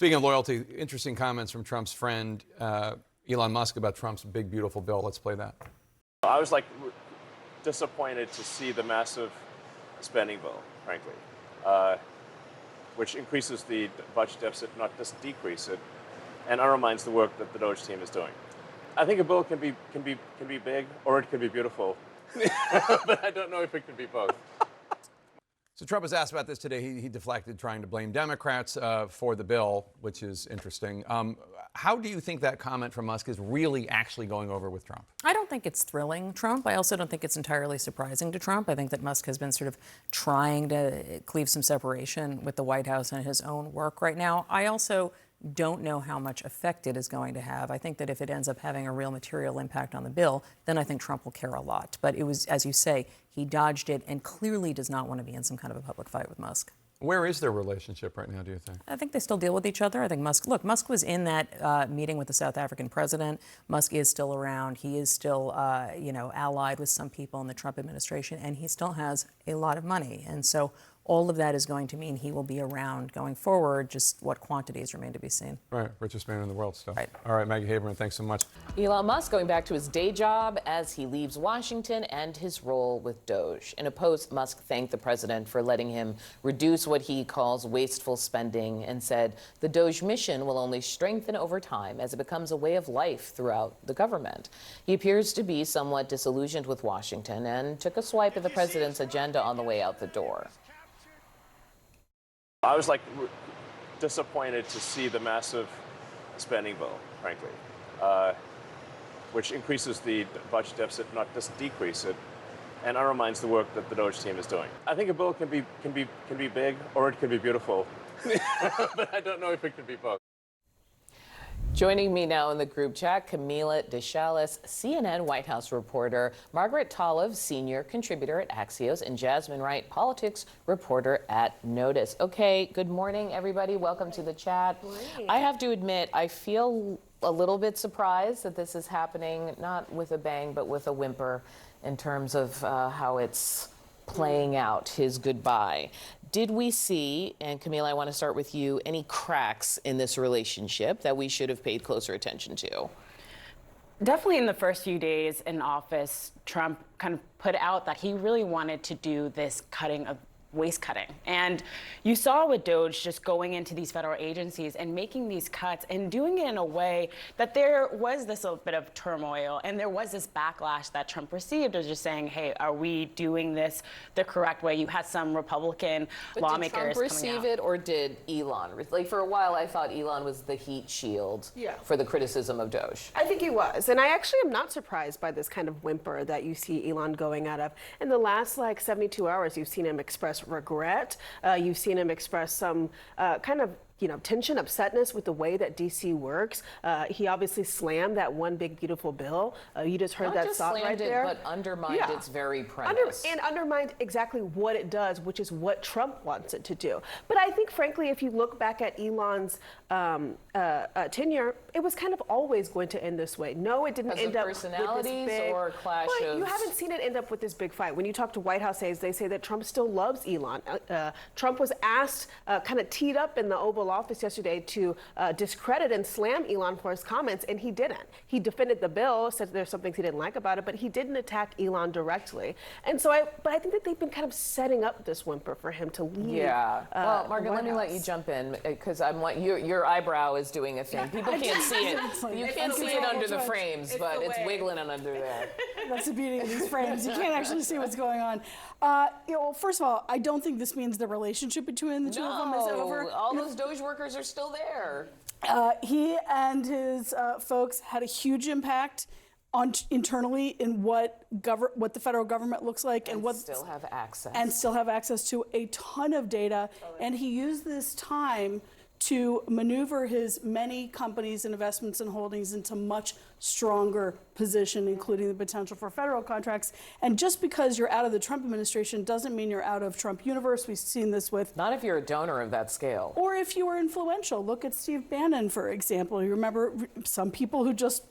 Speaking of loyalty, interesting comments from Trump's friend Elon Musk about Trump's big, beautiful bill. Let's play that. I was disappointed to see the massive spending bill, frankly, which increases the budget deficit, not just decrease it, and undermines the work that the Doge team is doing. I think a bill can be big or it can be beautiful, but I don't know if it can be both. So Trump was asked about this today. He deflected, trying to blame Democrats for the bill, which is interesting. How do you think that comment from Musk is really actually going over with Trump? I don't think it's thrilling Trump. I also don't think it's entirely surprising to Trump. I think that Musk has been sort of trying to cleave some separation with the White House and his own work right now. I also don't know how much effect it is going to have. I think that if it ends up having a real material impact on the bill, then I think Trump will care a lot. But it was, as you say, he dodged it and clearly does not want to be in some kind of a public fight with Musk. Where is their relationship right now, do you think? I think they still deal with each other. I think Musk was in that meeting with the South African president. Musk is still around. He is still, allied with some people in the Trump administration, and he still has a lot of money. And so all of that is going to mean he will be around going forward. Just what quantities remain to be seen. Right, richest man in the world still. Right. All right, Maggie Haberman, thanks so much. Elon Musk going back to his day job as he leaves Washington and his role with Doge. In a post, Musk thanked the president for letting him reduce what he calls wasteful spending and said the Doge mission will only strengthen over time as it becomes a way of life throughout the government. He appears to be somewhat disillusioned with Washington and took a swipe at the president's agenda on the way out the door. I was disappointed to see the massive spending bill, frankly, which increases the budget deficit, not just decrease it, and undermines the work that the Doge team is doing. I think a bill can be big or it can be beautiful, but I don't know if it can be both. Joining me now in the group chat, Camila Deschalis, CNN White House reporter, Margaret Talev, senior contributor at Axios, and Jasmine Wright, politics reporter at Notice. Okay, good morning, everybody. Welcome to the chat. I have to admit, I feel a little bit surprised that this is happening, not with a bang, but with a whimper in terms of how it's playing out, his goodbye. Did we see, and Camila, I want to start with you, any cracks in this relationship that we should have paid closer attention to? Definitely in the first few days in office, Trump kind of put out that he really wanted to do this cutting of waste cutting. And you saw with Doge just going into these federal agencies and making these cuts and doing it in a way that there was this little bit of turmoil and there was this backlash that Trump received of just saying, hey, are we doing this the correct way? You had some Republican lawmakers coming out. Did Trump receive it or did Elon? For a while, I thought Elon was the heat shield for the criticism of Doge. I think he was. And I actually am not surprised by this kind of whimper that you see Elon going out of. In the last 72 hours, you've seen him express regret. You've seen him express some kind of tension, upsetness with the way that D.C. works. He obviously slammed that one big beautiful bill. You just heard that thought right there. But undermined its very premise. And undermined exactly what it does, which is what Trump wants it to do. But I think, frankly, if you look back at Elon's tenure, it was kind of always going to end this way. No, it didn't end up with this big or clash of... You haven't seen it end up with this big fight. When you talk to White House aides, they say that Trump still loves Elon. Trump was asked, kind of teed up in the Oval Office yesterday to discredit and slam Elon for his comments, and he didn't. He defended the bill, said there's some things he didn't like about it, but he didn't attack Elon directly. And so I think that they've been kind of setting up this whimper for him to leave. Yeah. Well, Margaret, let me let you jump in because your eyebrow is doing a thing. People can't see it. You can't see it under the frames, but it's wiggling under there. That's the beauty of these frames. You can't actually see what's going on. First of all, I don't think this means the relationship between the two of them is over. All those Doge workers are still there. He and his folks had a huge impact internally in what the federal government looks like and what still have access to a ton of data. And he used this time to maneuver his many companies and investments and holdings into much stronger position, including the potential for federal contracts. And just because you're out of the Trump administration doesn't mean you're out of Trump universe. We've seen this with... Not if you're a donor of that scale. Or if you were influential. Look at Steve Bannon, for example. You remember some people who just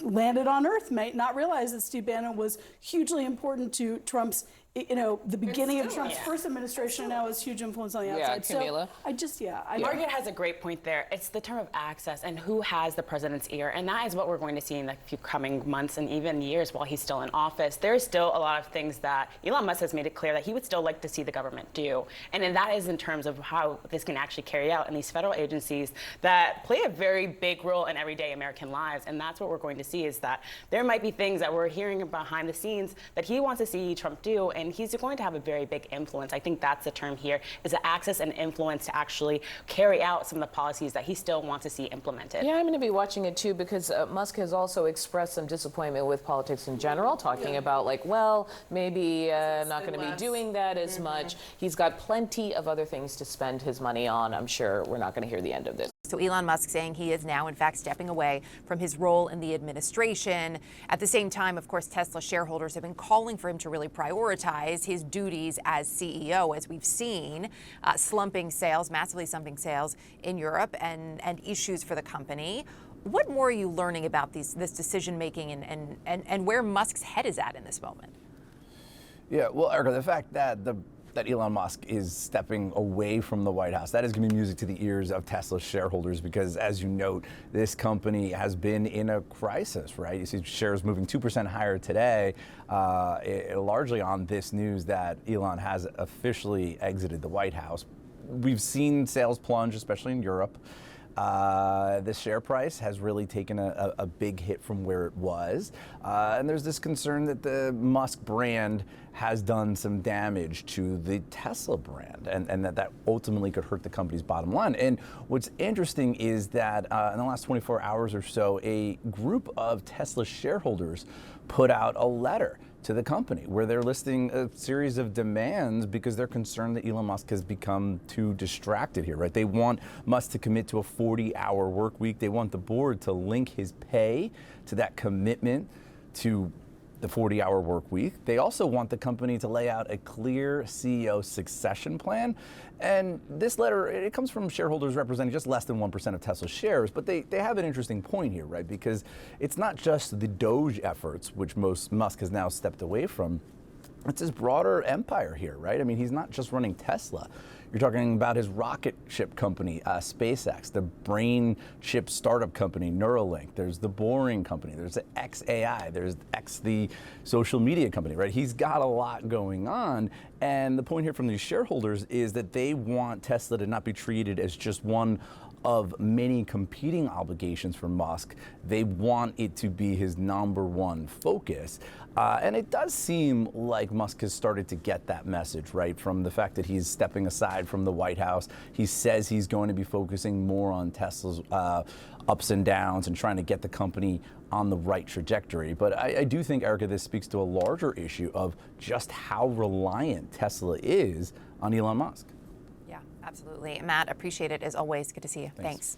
landed on Earth may not realize that Steve Bannon was hugely important to Trump's the beginning of Trump's first administration, and now has huge influence on the Yeah, outside. Camila. So I just, Margaret has a great point there. It's the term of access and who has the president's ear. And that is what we're going to see in the few coming months and even years while he's still in office. There's still a lot of things that Elon Musk has made it clear that he would still like to see the government do. And then that is in terms of how this can actually carry out in these federal agencies that play a very big role in everyday American lives. And that's what we're going to see, is that there might be things that we're hearing behind the scenes that he wants to see Trump do, and he's going to have a very big influence. I think that's the term here, is the access and influence to actually carry out some of the policies that he still wants to see implemented. Yeah, I'm going to be watching it too, because Musk has also expressed some disappointment with politics in general, talking about like, well, maybe not going to be doing that as much. He's got plenty of other things to spend his money on. I'm sure we're not going to hear the end of this. So Elon Musk saying he is now, in fact, stepping away from his role in the administration. At the same time, of course, Tesla shareholders have been calling for him to really prioritize his duties as CEO, as we've seen slumping sales, massively slumping sales in Europe, and issues for the company. What more are you learning about this decision making and where Musk's head is at in this moment? Yeah, well, Erica, the fact that Elon Musk is stepping away from the White House, that is going to be music to the ears of Tesla shareholders, because, as you note, this company has been in a crisis, right? You see shares moving 2% higher today, largely on this news that Elon has officially exited the White House. We've seen sales plunge, especially in Europe. The share price has really taken a big hit from where it was. And there's this concern that the Musk brand has done some damage to the Tesla brand, and that ultimately could hurt the company's bottom line. And what's interesting is that in the last 24 hours or so, a group of Tesla shareholders put out a letter to the company where they're listing a series of demands because they're concerned that Elon Musk has become too distracted here, right? They want Musk to commit to a 40-hour work week. They want the board to link his pay to that commitment to the 40-hour work week. They also want the company to lay out a clear CEO succession plan. And this letter, it comes from shareholders representing just less than 1% of Tesla shares, but they have an interesting point here, right? Because it's not just the Doge efforts, which Musk has now stepped away from. It's his broader empire here, right? I mean, he's not just running Tesla. You're talking about his rocket ship company, SpaceX, the brain chip startup company, Neuralink. There's the Boring company. There's the xAI. There's X, the social media company, right? He's got a lot going on. And the point here from these shareholders is that they want Tesla to not be treated as just one of many competing obligations for Musk. They want it to be his number one focus. And it does seem like Musk has started to get that message, right? From the fact that he's stepping aside from the White House. He says he's going to be focusing more on Tesla's ups and downs and trying to get the company on the right trajectory. But I do think, Erica, this speaks to a larger issue of just how reliant Tesla is on Elon Musk. Yeah, absolutely. Matt, appreciate it as always. Good to see you. Thanks.